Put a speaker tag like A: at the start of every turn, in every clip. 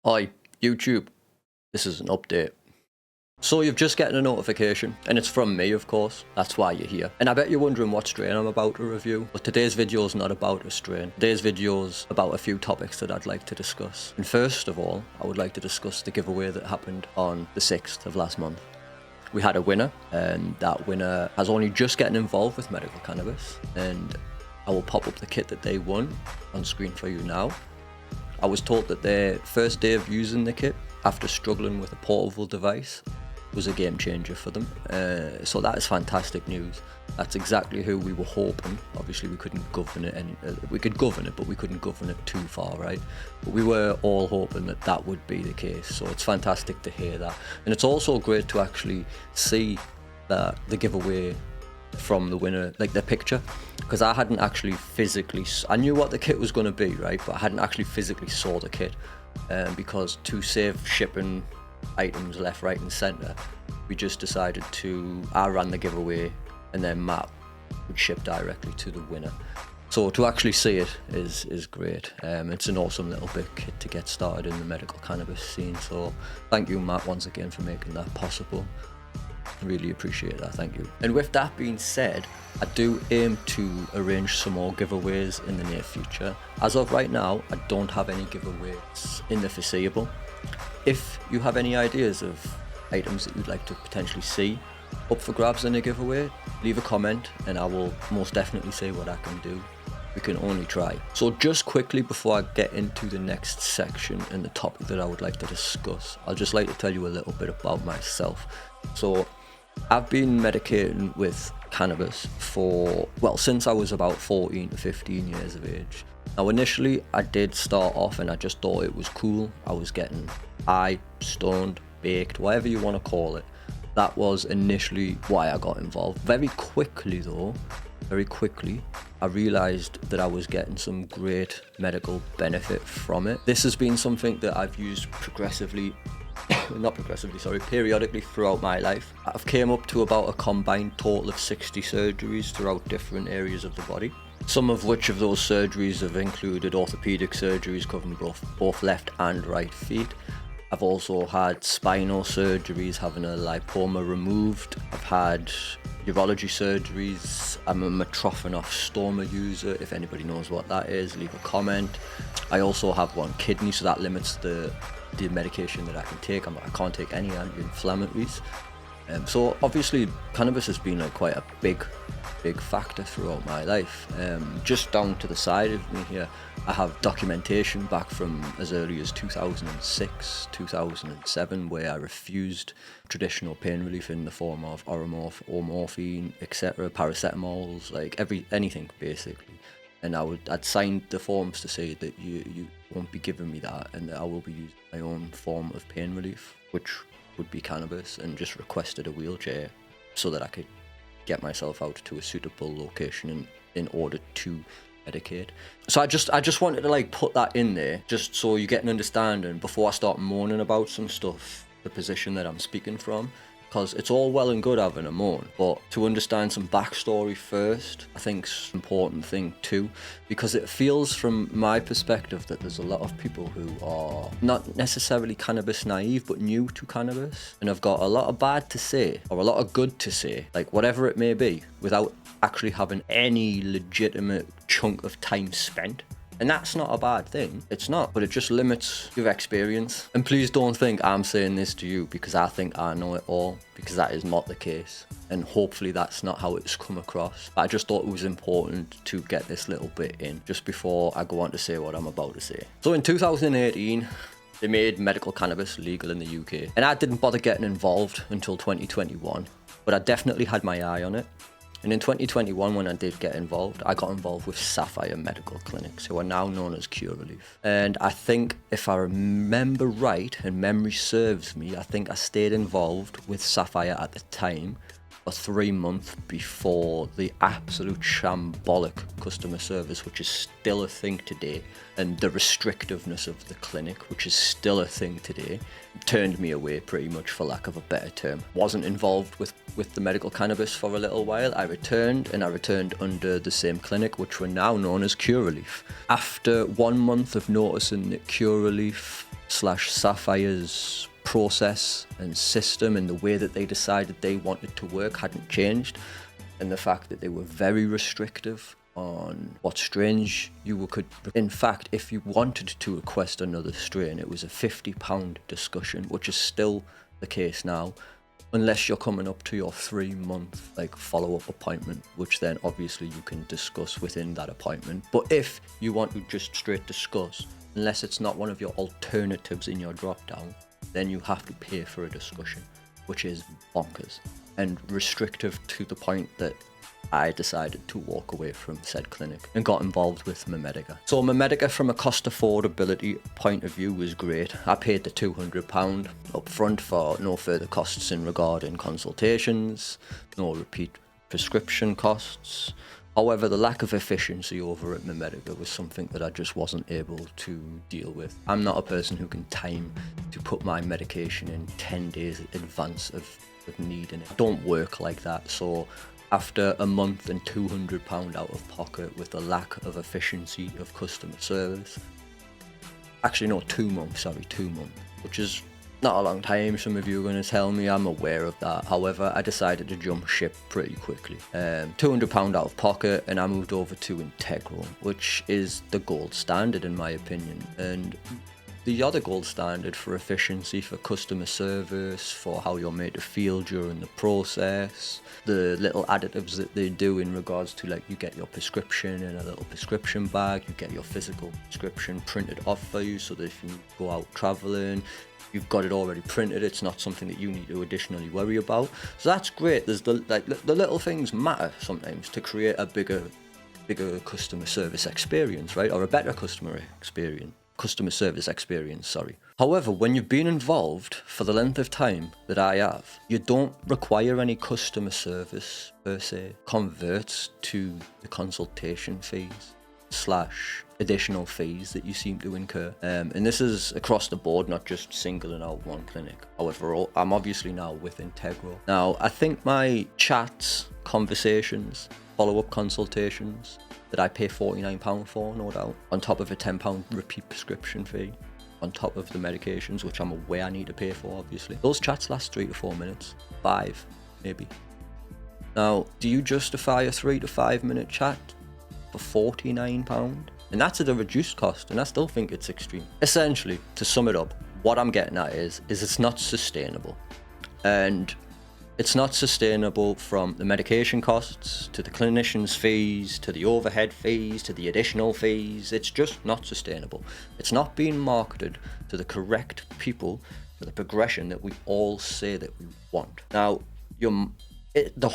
A: Hi, YouTube. This is an update. So you've just gotten a notification, and it's from me, of course. That's why you're here. And I bet you're wondering what strain I'm about to review. But today's video is not about a strain. Today's video is about a few topics that I'd like to discuss. And first of all, I would like to discuss the giveaway that happened on the 6th of last month. We had a winner, and that winner has only just gotten involved with medical cannabis. And I will pop up the kit that they won on screen for you now. I was told that their first day of using the kit, after struggling with a portable device, was a game changer for them. So that is fantastic news. That's exactly who we were hoping. Obviously, we couldn't govern it. We could govern it, but we couldn't govern it too far, right? But we were all hoping that that would be the case. So it's fantastic to hear that, and it's also great to actually see that the giveaway from the winner, like the picture, because I hadn't actually physically, I knew what the kit was going to be, right, but I hadn't actually physically saw the kit, because to save shipping items left, right and centre, we just decided I ran the giveaway and then Matt would ship directly to the winner. So to actually see it is great. It's an awesome little bit kit to get started in the medical cannabis scene, so thank you, Matt, once again for making that possible. Really appreciate that, thank you. And with that being said, I do aim to arrange some more giveaways in the near future. As of right now, I don't have any giveaways in the foreseeable. If you have any ideas of items that you'd like to potentially see up for grabs in a giveaway, leave a comment and I will most definitely say what I can do. We can only try. So just quickly before I get into the next section and the topic that I would like to discuss, I'd just like to tell you a little bit about myself. So I've been medicating with cannabis since I was about 14 to 15 years of age. Now initially I did start off and I just thought it was cool. I was getting high, stoned, baked, whatever you want to call it. That was initially why I got involved. Very quickly, I realised that I was getting some great medical benefit from it. This has been something that I've used periodically throughout my life. I've came up to about a combined total of 60 surgeries throughout different areas of the body. Some of which of those surgeries have included orthopedic surgeries covering both left and right feet. I've also had spinal surgeries, having a lipoma removed. I've had urology surgeries. I'm a Metrophenol stoma user. If anybody knows what that is, leave a comment. I also have one kidney, so that limits the medication that I can take. I can't take any anti-inflammatories. So obviously cannabis has been like quite a big factor throughout my life. Just down to the side of me here, I have documentation back from as early as 2006, 2007, where I refused traditional pain relief in the form of Oromorph or morphine, etc., paracetamols, like anything basically. And I'd signed the forms to say that you won't be giving me that, and that I will be using my own form of pain relief, which would be cannabis, and just requested a wheelchair so that I could get myself out to a suitable location in order to medicate. So I just wanted to like put that in there, just so you get an understanding before I start moaning about some stuff, the position that I'm speaking from. Because it's all well and good having a moan, but to understand some backstory first, I think is an important thing too, because it feels from my perspective that there's a lot of people who are not necessarily cannabis naive, but new to cannabis, and have got a lot of bad to say, or a lot of good to say, like whatever it may be, without actually having any legitimate chunk of time spent. And that's not a bad thing. It's not, but it just limits your experience. And please don't think I'm saying this to you because I think I know it all, because that is not the case. And hopefully that's not how it's come across. But I just thought it was important to get this little bit in just before I go on to say what I'm about to say. So in 2018, they made medical cannabis legal in the UK. And I didn't bother getting involved until 2021, but I definitely had my eye on it. And in 2021, when I did get involved, I got involved with Sapphire Medical Clinics, who are now known as Cure Relief. And I think, if I remember right, and memory serves me, I think I stayed involved with Sapphire at the time for 3 months before the absolute shambolic customer service, which is still a thing today, and the restrictiveness of the clinic, which is still a thing today, turned me away pretty much, for lack of a better term. Wasn't involved with the medical cannabis for a little while. I returned under the same clinic, which were now known as Cure Relief. After 1 month of noticing that Cure Relief Sapphire's process and system and the way that they decided they wanted to work hadn't changed, and the fact that they were very restrictive on what strains you could. In fact, if you wanted to request another strain, it was a £50 discussion, which is still the case now, unless you're coming up to your 3-month follow-up appointment, which then obviously you can discuss within that appointment. But if you want to just straight discuss, unless it's not one of your alternatives in your drop down, then you have to pay for a discussion, which is bonkers and restrictive to the point that I decided to walk away from said clinic and got involved with Medica. So Medica, from a cost affordability point of view, was great. I paid the £200 up front for no further costs in regarding consultations, no repeat prescription costs. However, the lack of efficiency over at Medica was something that I just wasn't able to deal with. I'm not a person who can time to put my medication in 10 days in advance of needing it. I don't work like that. So after a month and £200 out of pocket with the lack of efficiency of customer service, actually no, 2 months, which is not a long time. Some of you are going to tell me, I'm aware of that. However, I decided to jump ship pretty quickly. £200 out of pocket, and I moved over to Integral, which is the gold standard in my opinion, and the other gold standard for efficiency, for customer service, for how you're made to feel during the process, the little additives that they do in regards to you get your prescription in a little prescription bag, you get your physical prescription printed off for you so that if you go out traveling, you've got it already printed. It's not something that you need to additionally worry about. So that's great. There's the little things matter sometimes to create a bigger customer service experience, right? Or a better customer service experience, sorry. However, when you've been involved for the length of time that I have, you don't require any customer service per se. Converts to the consultation fees / additional fees that you seem to incur. And this is across the board, not just singling out one clinic. However, I'm obviously now with Integral. Now, I think my chats, conversations, follow-up consultations that I pay £49 for, no doubt, on top of a £10 repeat prescription fee, on top of the medications, which I'm aware I need to pay for, obviously. Those chats last 3 to 4 minutes, 5 maybe. Now, do you justify a 3 to 5 minute chat for £49? And that's at a reduced cost, and I still think it's extreme. Essentially, to sum it up, what I'm getting at is it's not sustainable. And it's not sustainable from the medication costs, to the clinician's fees, to the overhead fees, to the additional fees. It's just not sustainable. It's not being marketed to the correct people for the progression that we all say that we want. Now, the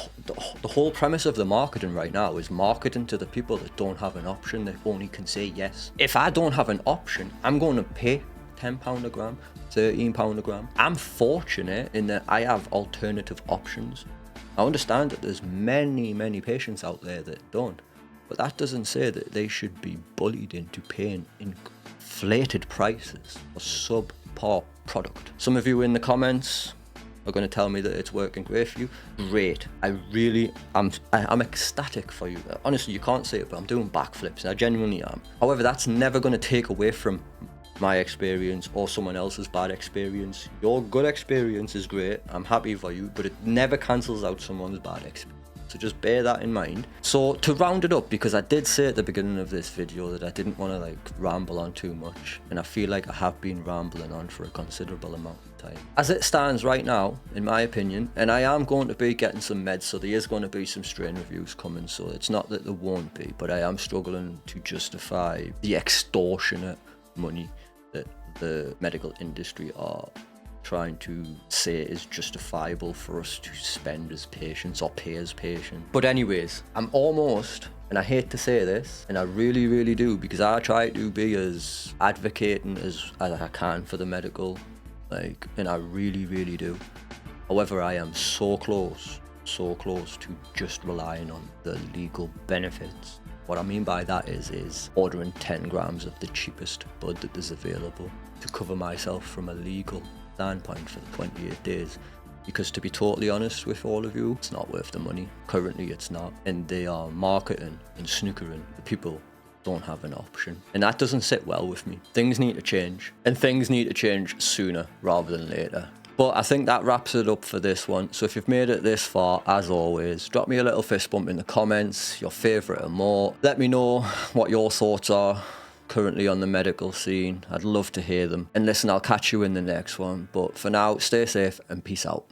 A: whole premise of the marketing right now is marketing to the people that don't have an option, that only can say yes. If I don't have an option, I'm going to pay £10 a gram, £13 a gram. I'm fortunate in that I have alternative options. I understand that there's many patients out there that don't, but that doesn't say that they should be bullied into paying inflated prices for subpar product. Some of you in the comments are going to tell me that it's working great for you. Great. I'm ecstatic for you. Honestly, you can't see it, but I'm doing backflips, and I genuinely am. However, that's never going to take away from my experience or someone else's bad experience. Your good experience is great, I'm happy for you, but it never cancels out someone's bad experience. So just bear that in mind. So to round it up, because I did say at the beginning of this video that I didn't want to ramble on too much, and I feel like I have been rambling on for a considerable amount of time. As it stands right now, in my opinion, and I am going to be getting some meds, so there is going to be some strain reviews coming, so it's not that there won't be, but I am struggling to justify the extortionate money that the medical industry are trying to say is justifiable for us to spend as patients or pay as patients. But anyways, I'm almost, and I hate to say this, and I really do, because I try to be as advocating as I can for the medical, and I really do. However, I am so close to just relying on the legal benefits. What I mean by that is ordering 10 grams of the cheapest bud that is available to cover myself from a legal standpoint for the 28 days. Because to be totally honest with all of you, it's not worth the money. Currently it's not. And they are marketing and snookering the people don't have an option. And that doesn't sit well with me. Things need to change. And things need to change sooner rather than later. But I think that wraps it up for this one. So if you've made it this far, as always, drop me a little fist bump in the comments, your favourite and more. Let me know what your thoughts are currently on the medical scene. I'd love to hear them. And listen, I'll catch you in the next one. But for now, stay safe and peace out.